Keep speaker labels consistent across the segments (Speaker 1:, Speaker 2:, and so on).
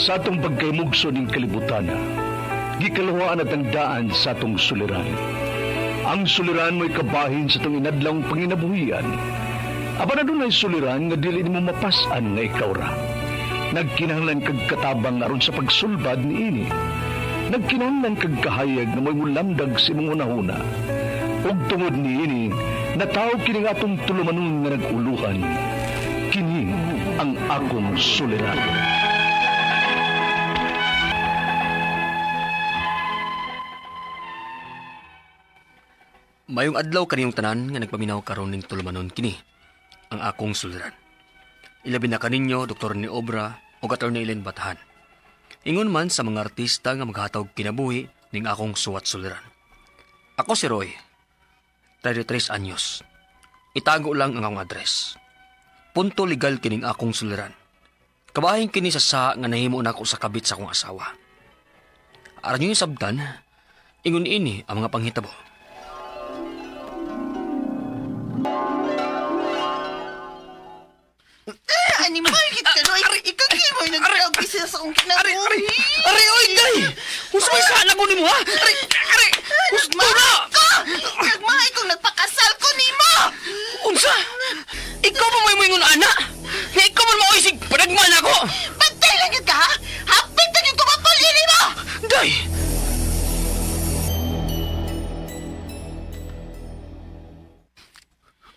Speaker 1: Sa atong pagkaymugso ning kalibutan, gikalawaan at ang daan sa atong suliran. Ang suliran mo'y kabahin sa itong inadlang panginabuhian. Aba na doon ay suliran nga dili mo mapasan nga ikaw ra. Nagkinahanglan kag katabang aron sa pagsulbad ni ini. Nagkinahanglan kag kahayag na mo'y mulamdag sa imong unahuna. Ug tungod ni ini, natawag kini nga atong tulumanon nga nag-uluhan. Kini ang akong suliran.
Speaker 2: Mayong adlaw kaniyong tanan nga nagpaminaw karon ning tulumanon kini ang akong suliran. Ilabi na kaninyo Dr. ni Obra o Attorney Ellen Batahan. Ingon man sa mga artista nga maghatag kinabuhi ning akong suwat suliran. Ako si Roy, 33 anyos. Itago lang ang akong address. Punto legal kining akong suliran. Kabahin kini sa nga nahimo na ako sa kabit sa akong asawa. Aron yung sabtan, ingon ini ang mga panghitabo.
Speaker 3: Ani mo, ikaw mo nag-drag isa sa akong kinabuhi.
Speaker 2: Ari, oy, day! Usay sana ko ni mo, ha? Ari! Gusto na!
Speaker 3: Nagmahay kong nagpakasal ko ni mo!
Speaker 2: Unsa? Ikaw pa may moingon, ana? Nga ikaw man maoisig, panagman ako!
Speaker 3: Bantay lang yun ka, ha? Hapit na yung kumapalya ni mo!
Speaker 2: Day!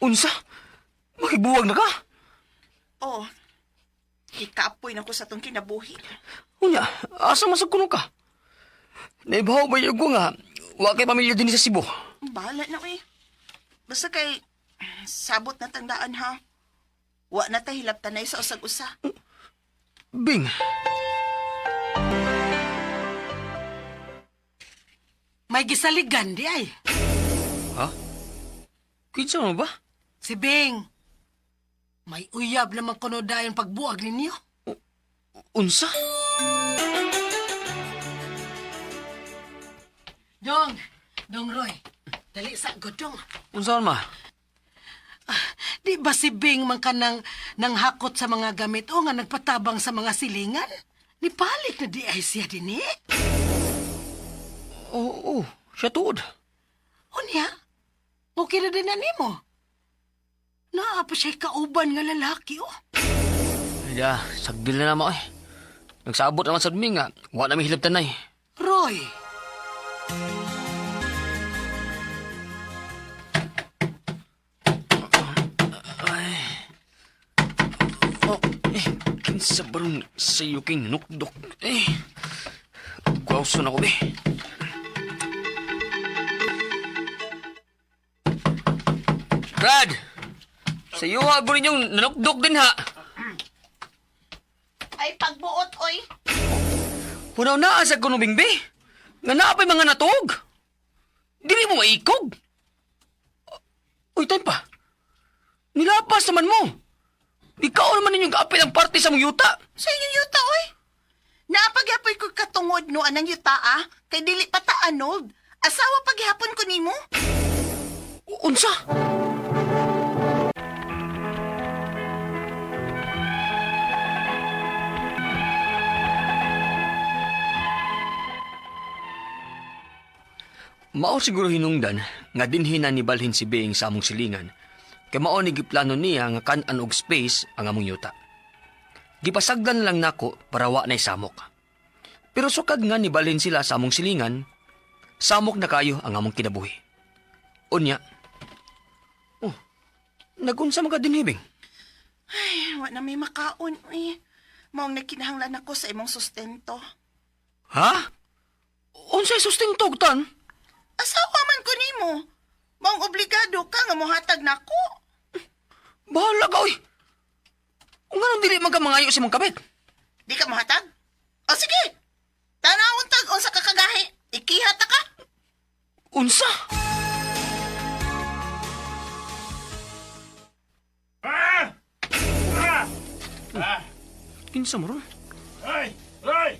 Speaker 2: Unsa? Makibuwag na ka?
Speaker 3: Oh, ikapoy na ko sa tong kinabuhi.
Speaker 2: Unya, asa masagkuno ka? Naibaw ba yung ko nga, wa kay pamilya din sa Cebu?
Speaker 3: Bahala na eh. Basta kay, sabot na tandaan ha. Wa na tahilap tanay sa usag-usa.
Speaker 2: Bing!
Speaker 4: May gisaligan di ay.
Speaker 2: Ha? Kitsa mo ba?
Speaker 4: Si Bing. May uyab naman kuno dayon pagbuag ninyo.
Speaker 2: Unsa?
Speaker 4: Dong Roy. Dali sa godong.
Speaker 2: Unsa ma?
Speaker 4: Di ba si Bing man ka nang hakot sa mga gamit o nga nagpatabang sa mga silingan? Nipalit na di ay siya din eh.
Speaker 2: Oo, siya tuod.
Speaker 4: Unya, okay na din na nimo. Naa pa siya kauban nga lalaki oh.
Speaker 2: Ya, sagdil na naman eh. Nagsabot naman sa dumi nga, wa na may hilab tanay.
Speaker 4: Roy.
Speaker 2: Kinsa barong sa iyo king nukdok. Kwauso na ko be. Brad! Sa iyo ha, burin yung nanukdok din ha.
Speaker 3: Ay, pagbuot, oy.
Speaker 2: Punaw na sa kunubing be. Nga naapay mga natog. Dili mo maikog. Uy, tayo pa. Nilapas naman mo. Ikaw naman ninyong kaapay ang party sa mong yuta.
Speaker 3: Sa inyong yuta, oy. Naapagyapoy ko katungod no anang yuta, ah. Kay dili pa ta anold. Asawa paghihapon ko nimo.
Speaker 2: Unsa? Mao siguro hinungdan nga dinhi na nibalhin si Bing sa among silingan kay mao ni giplano niya nga kan-an og space ang among yuta. Gipasagdan lang nako para wa nay samok. Pero sukad nga nibalhin sila sa among silingan, samok na kayo ang among kinabuhi. Unya. Oh, nagunsa man ka dinhi, Bing?
Speaker 3: Ay, wa na may makaon, oy. Maong nagkinahanglan ako sa imong sustento.
Speaker 2: Ha? Unsay sustento tan?
Speaker 3: Asawa man ko nimo. Maong obligado ka nga mohatag nako.
Speaker 2: Bahala ka, oy. Kung anong dili man ka mangayo si mong kabit.
Speaker 3: Di ka mohatag? O sige. Tanawon tag unsa ka kagahi. Ikihata ka.
Speaker 2: Unsa? Kinsa mo ron?
Speaker 5: Roy!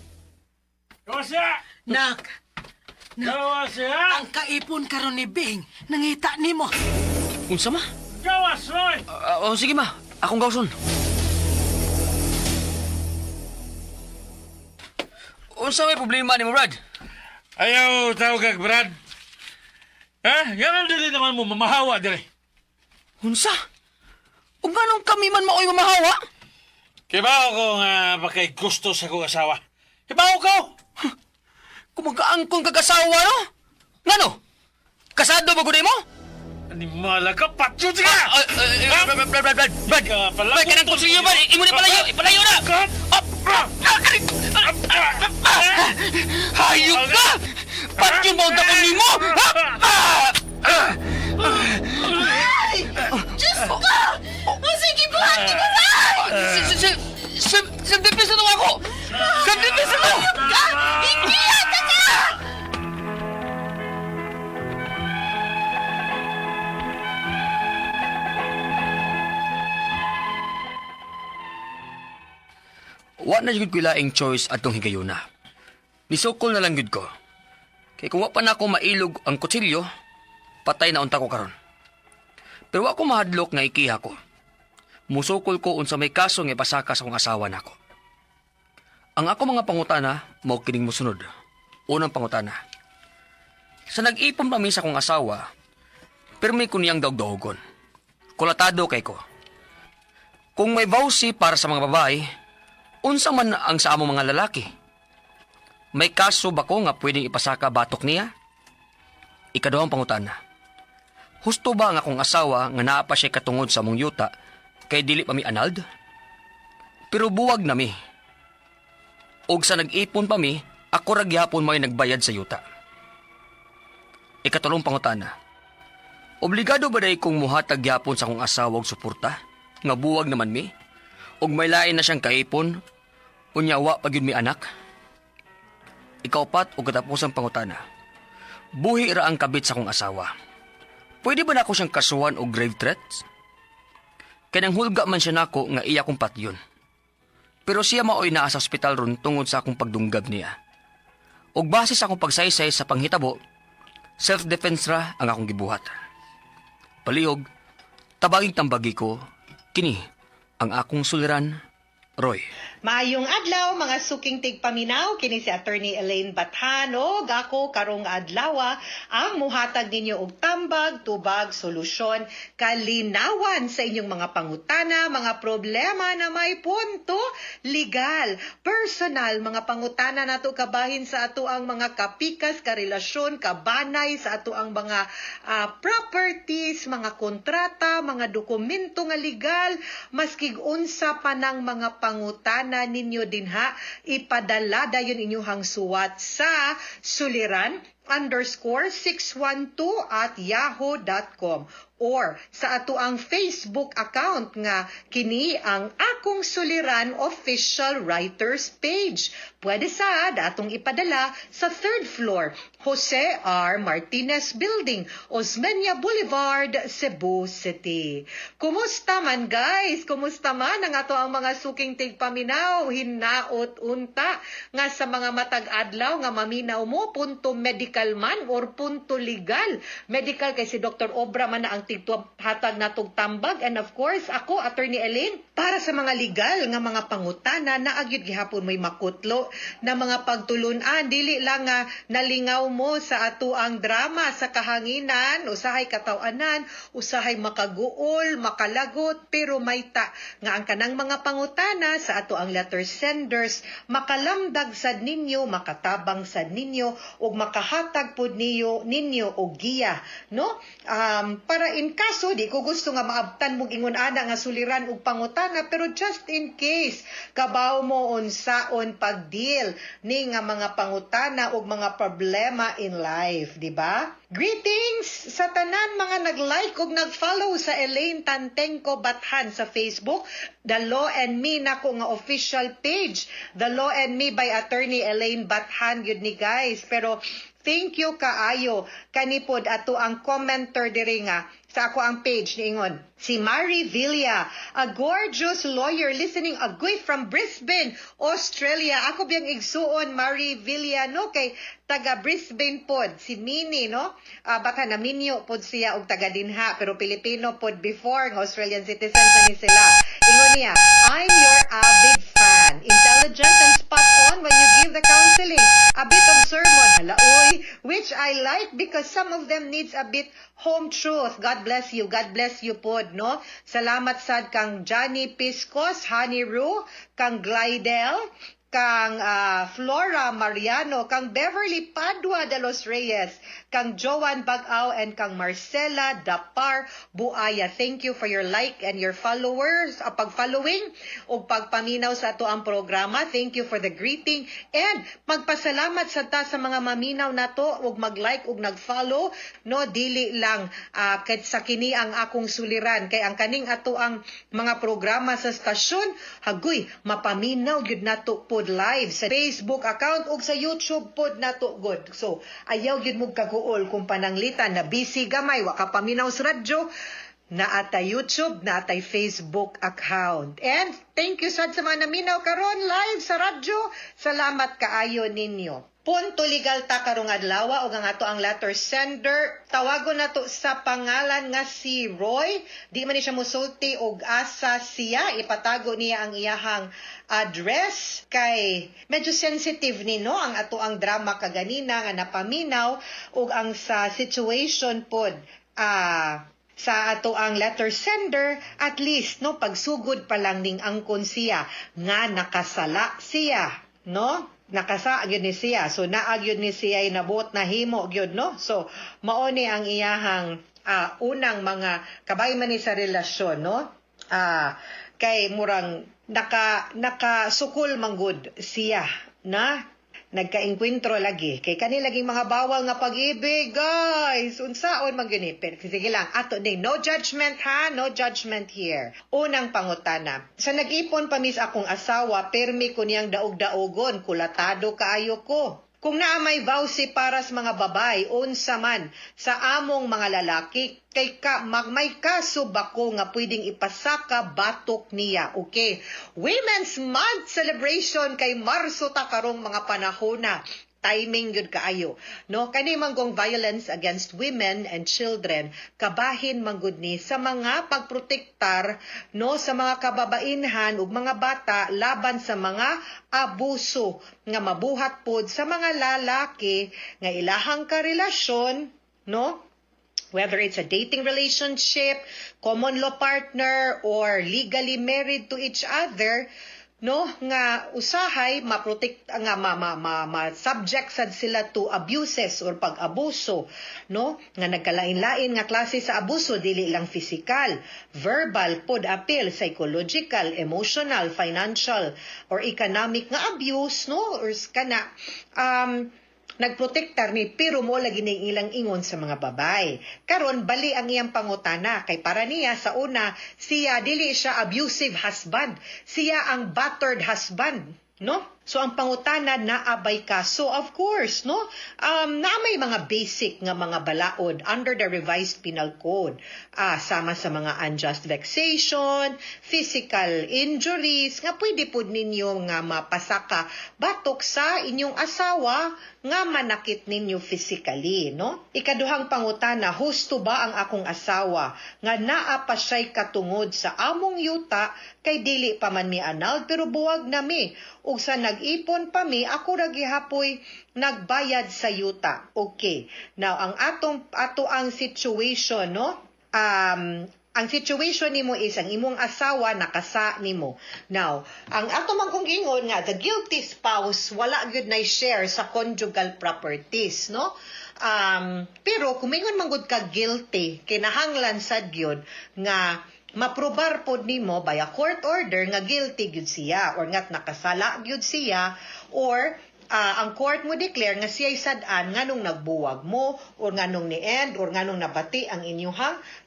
Speaker 5: Kawasya!
Speaker 4: Nak,
Speaker 5: Kawasya!
Speaker 4: ang kaipon karon ni Bing nangita nimo.
Speaker 2: Unsa ma?
Speaker 5: Kawas, Roy!
Speaker 2: Sige ma, akong gawson. Unsa may problema ni mo, Brad?
Speaker 5: Ayaw tawag kag Brad. Ha? Yan ang dili naman mo mamahawa dili.
Speaker 2: Unsa? Ug ganong kami man maoy mamahawa?
Speaker 5: Kibaw ko nga bakay gusto sa kong asawa. Kibaw ko!
Speaker 2: Kung magkaangkong kag-asawa, no? Ngano? Kasado ba gud mo?
Speaker 5: Animala ka, patyo ka!
Speaker 2: Brad, kanang konsilyo ba? Imo ni palayo na! Hayop ka! Patyo mo ang tapon ni mo!
Speaker 3: Diyos ko! O sige, buhati ka na!
Speaker 2: Sandipis na to ako! Sandipis na to!
Speaker 3: Ikiyata ka!
Speaker 2: Wa na jud ko ilaing choice atong higayuna. Nisukol na lang jud ko. Kay kung wa pa na ako mailog ang kutsilyo, patay na unta ko karon. Pero wa ko mahadlok nga ikiha ko. Musukol ko unsa may kaso nga ipasaka sa akong asawa nako. Ang ako mga pangutana mao kining mosunod. Unang pangutana. Sa nag-ipon pa mi sa akong asawa, pero may kuniyang dawg-dawgon. Kulatado kay ko. Kung may bawsi para sa mga babae, unsa man ang sa among mga lalaki? May kaso ba ko nga pwedeng ipasaka batok niya? Ikaduhang pangutana. Husto ba ang akong asawa nga naa pa siya katungod sa among yuta kay dili pa mi anald? Pero buwag na mi. Og sa nag-ipon pa mi, ako ra gyapon may nagbayad sa yuta. Ikatulong pangutana. Obligado ba day kong muhatag gyapon sa akong asawa og suporta? Nga buwag naman mi? Og may lain na siyang kaipon, unyawa pag yun may anak. Ikaupat o katapusang pangutana. Buhi ra ang kabit sa kong asawa. Pwede ba na ako siyang kasuhan o grave threats? Kaya nang hulga man siya nako nga iya kong patyon. Pero siya maoy naa sa ospital ron tungod sa akong pagdunggab niya. Og base sa akong pagsaysay sa panghitabo, self-defense ra ang akong gibuhat. Palihog, tabaging tambagi ko, kini ang akong suliran, Roy.
Speaker 6: Maayong adlaw mga suking tigpaminaw kini si Attorney Elaine Bathan gako karong adlaw ang muhatag ninyo og tambag, tubag, solusyon, kalinawan sa inyong mga pangutana, mga problema na may punto, legal, personal, mga pangutana nato kabahin sa ato ang mga kapikas, karelasyon, kabanay sa ato ang mga properties, mga kontrata, mga dokumento nga legal, maskig unsa pa ng mga pangutana ninyo dinha, ipadala dayon inyong suwat sa suliran_612@yahoo.com or sa ato ang Facebook account nga kini ang Akong Suliran Official Writers Page. Pwede sa datong ipadala sa 3rd floor, Jose R. Martinez Building, Osmeña Boulevard, Cebu City. Kumusta man guys? Kumusta man ang ato ang mga suking tigpaminaw? Hinaot unta nga sa mga matag adlaw nga maminaw mo punto medical man or punto legal. Medical kay si Dr. Obra man na ang hatag natog tambag, and of course ako Attorney Elaine para sa mga legal nga mga pangutana na agyud gihapon may makutlo na mga pagtulunan, dili lang nga nalingaw mo sa ato ang drama sa kahanginan, usahay katawanan, usahay makaguol, makalagot, pero may ta nga ang kanang mga pangutana sa ato ang letter senders makalamdag sad ninyo, makatabang sad ninyo ug makahatag pud ninyo og giya, no? Para in kaso di ko gusto nga maabtan mong ingon ana nga suliran og pangutana, pero just in case kabaw mo unsaon pagdeal ni nga mga pangutana og mga problema in life, di ba? Greetings sa tanan mga nag-like ug nag-follow sa Elaine Tantengco Bathan sa Facebook, The Law and Me nako nga official page, The Law and Me by Attorney Elaine Bathan gyud ni guys. Pero thank you kaayo kanipod ato ang commenter diri nga sa ako ang page niingon. Si Marie Villa, a gorgeous lawyer listening agoy from Brisbane, Australia. Ako biyang igsuon Marie Villa, no? Kay taga Brisbane pod. Si Mini, no? Baka na Minyo pod siya og taga dinha, pero Pilipino pod before, ng Australian citizen sa ni sila. Ingon niya, I'm your avid fan. Intelligent and spot on when you give the counsel counseling, a bit of sermon, halaoy, which I like because some of them needs a bit home truth. God bless you pod, no? Salamat sad kang Johnny Piscos, Honey Roo, kang Glidel, kang Flora Mariano, kang Beverly Padua de los Reyes, kang Joan Bagaw, and kang Marcela Dapar Buaya. Thank you for your like and your followers, pag-following o pagpaminaw sa ato ang programa. Thank you for the greeting and magpasalamat sa ta sa mga maminaw nato ug mag-like ug nag-follow, no, dili lang ket sa kini ang akong suliran kay ang kaning ato ang mga programa sa stasyon hagoy mapaminaw gyud nato pod live sa Facebook account ug sa YouTube pod nato good. So ayaw gyud mo kaguol kung pananglitan na busy gamay wa ka paminaw sa radyo, naatay YouTube, naatay Facebook account. And thank you sad sa mga naminaw karon live sa radyo. Salamat kaayo ninyo. Punto legal ta karong adlaw ug ang ato ang letter sender tawagon nato sa pangalan nga si Roy. Di man ni siya musulti og asa siya ipatago niya ang iyahang address kay medyo sensitive ni no ang ato ang drama kaganina nga napaminaw ug ang sa situation pod sa ato ang letter sender, at least no pagsugod pa lang ning angkon siya nga nakasala siya, no? Nakasa gyud ni siya. So naag ni siya ay nabuot na himo gyud, no? So mao ni ang iyahang unang mga kabay man ni sa relasyon, no? Kay murang nakasukol manggod siya na nagka-enkwentro lagi kay kani laging mga bawal nga pag-ibig, guys. Unsaon man gyud ni? Sige lang, ato ding no judgment ha, no judgment here. Unang pangutana, sa nag-ipon pa mis akong asawa, permi ko niyang daog-daogon, kulatado kaayo ko. Kung naamay vowsy para sa mga babay, unsa man sa among mga lalaki, kay may kaso ba ko nga pwedeng ipasaka batok niya. Okay, Women's Month celebration kay Marso ta karong mga panahon na. Timing yun kaayo. No? Kani manggong violence against women and children, kabahin manggod ni sa mga pagprotektar, no, sa mga kababainhan ug mga bata laban sa mga abuso nga mabuhat pod sa mga lalaki nga ilahang karelasyon, no? Whether it's a dating relationship, common law partner, or legally married to each other, no, nga usahay maprotect nga subject sad sila to abuses or pag-abuso, no, nga nagkalain-lain nga klase sa abuso, dili lang physical, verbal pod appeal, psychological, emotional, financial or economic nga abuse, no, or kana nagprotektar ni pero mo lagi ning ilang ingon sa mga babay. Karon bali ang iyang pangutana kay para niya sa una siya dili siya abusive husband, siya ang battered husband, no? So ang pangutana naabay ka. So of course, no? Na may mga basic nga mga balaod under the revised penal code. Sama sa mga unjust vexation, physical injuries, nga pwede po ninyo nga mapasaka batok sa inyong asawa nga manakit ninyo physically, no? Ikaduhang pangutana, husto ba ang akong asawa nga naa pa siya'y katungod sa among yuta kay dili pa man mi anal pero buwag na mi ug sa nag-ipon pa mi ako ra gihapoy nagbayad sa yuta. Okay. Now ang ato ang situation, no? Ang situation nimo is ang imong asawa nakasa nimo. Now, ang ato man kong ingon nga the guilty spouse wala gyud na share sa conjugal properties, no? Pero kung mingon man gud ka guilty, kinahanglan sad gyud nga maprobar pod nimo by a court order nga guilty gyud siya or nga nakasala gyud siya or ang court mo declare nga siya'y sad-an nganong nagbuwag mo or nganong ni-end or nganong nabati ang inyong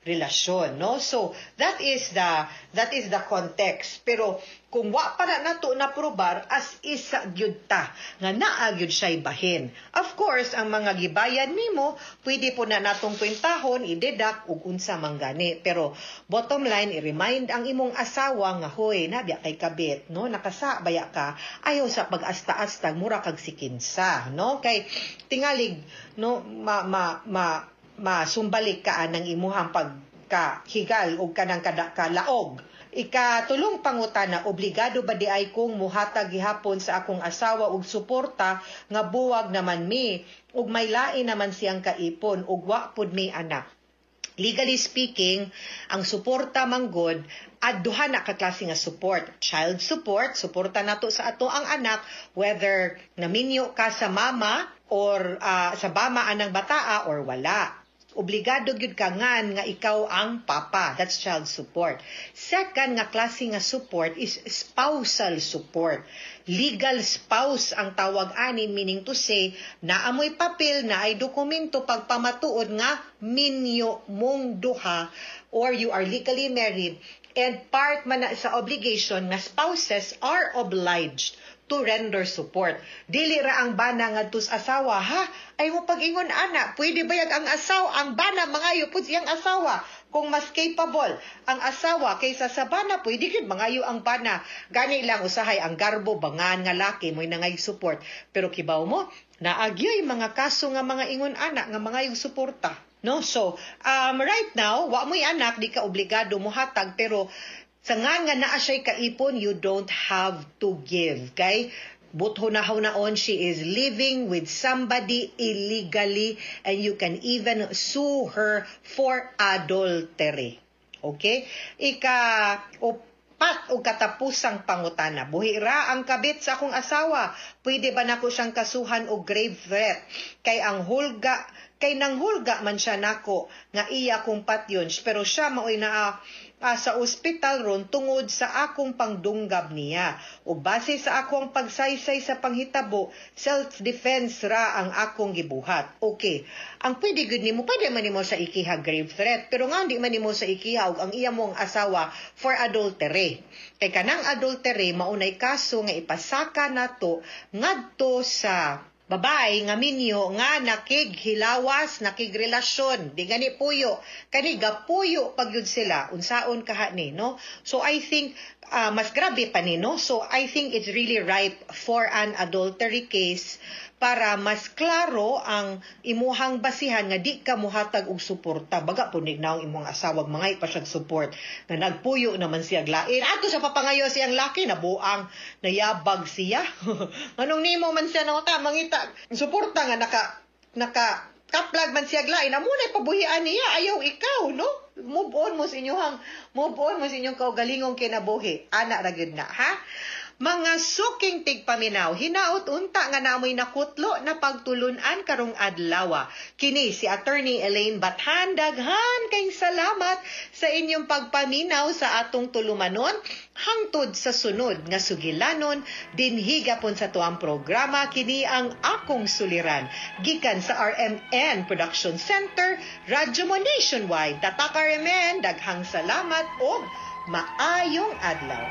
Speaker 6: relasyon, no? So that is the context. Pero kung wa pa na nato na probar as isa gyud ta nga naa gyud siya'y bahin. Of course, ang mga gibayad nimo pwede po na natong kwentahon i-deduct ug unsa man gani. Pero bottom line, i-remind ang imong asawa nga hoy nabiya kay kabit, no? Nakasa baya ka, ayaw sa pag-asta-asta mura kag sikinsa, no? Kay tingalig, no, masumbalik ka ng imuhang ka higal o kanang kalaog. Ikatulong pangutana, obligado ba di ay kong muhatag gihapon sa akong asawa og suporta nga buwag naman mi ug may lain naman siyang kaipon ug wa pud mi anak. Legally speaking, ang suporta manggod duha na ka klase nga support. Child support, suporta nato sa ato ang anak whether naminyo ka sa mama or sa bama anang bataa or wala. Obligado gyud ka ngan nga ikaw ang papa. That's child support. Second nga klase nga support is spousal support. Legal spouse ang tawag ani, meaning to say naamoy papel na ay dokumento pagpamatuod nga minyo mong duha or you are legally married and part man na sa obligation nga spouses are obliged to render support. Dili ra ang bana ngadto sa asawa, ha? Ay mo pag-ingon ana, pwede bayag ang ang bana mangayo pud siyang asawa kung mas capable ang asawa kaysa sa bana, pwede gyud mangayo ang bana. Gani lang usahay ang garbo bangan nga laki mo'y nangay support. Pero kibaw mo, naagyoy mga kaso nga mga ingon ana nga mangayong suporta. No? So, right now, wa mo'y anak, di ka obligado mohatag, pero sa nga naa siya'y kaipon, you don't have to give. Kay buthon-naon she is living with somebody illegally and you can even sue her for adultery. Okay? Upat o katapusang pangutana. Buhira ang kabit sa akong asawa. Pwede ba nako siyang kasuhan o grave threat? Kay nang hulga man siya nako nga iya kong patyon, pero siya maoy na sa ospital ron tungod sa akong pangdunggab niya. O base sa akong pagsaysay sa panghitabo, self-defense ra ang akong gibuhat. Okay, ang pwede gud nimo, pwede man nimo sa ikiha grave threat, pero nga di man nimo sa ikiha og ang iya mong asawa for adultery. Kay kanang adultery maunay kaso nga ipasaka nato ngadto sa babae nga minyo nga nakighilawas, nakigrelasyon, di gani puyo, kani gapuyo pagyud sila, unsaon kaha ni, no? So I think mas grabe pa ni, no? So I think it's really ripe for an adultery case para mas klaro ang imuhang basihan nga di ka muhatag og suporta. Baga punig na ang imong asawag mga ipasag support nga nagpuyo naman siya lain. Ato sa papangayo siyang laki na buang nayabag siya. Anong nimo man siya no ta mangita suporta nga naka kaplag man siya lain. Amunay pabuhian niya ayaw ikaw no. Move on mo sa inyong kaugalingong kinabuhi. Ana ra gyud na ha. Mga suking tigpaminaw, hinaot unta nga namoy nakutlo na pagtulunan karong adlaw. Kini si Attorney Elaine Bathan, daghan kay salamat sa inyong pagpaminaw sa atong tulumanon hangtod sa sunod nga sugilanon dinhi gapon sa tuang programa kini ang akong suliran gikan sa RMN Production Center, Radyo Mo Nationwide. Tatak RMN, daghang salamat o maayong adlaw.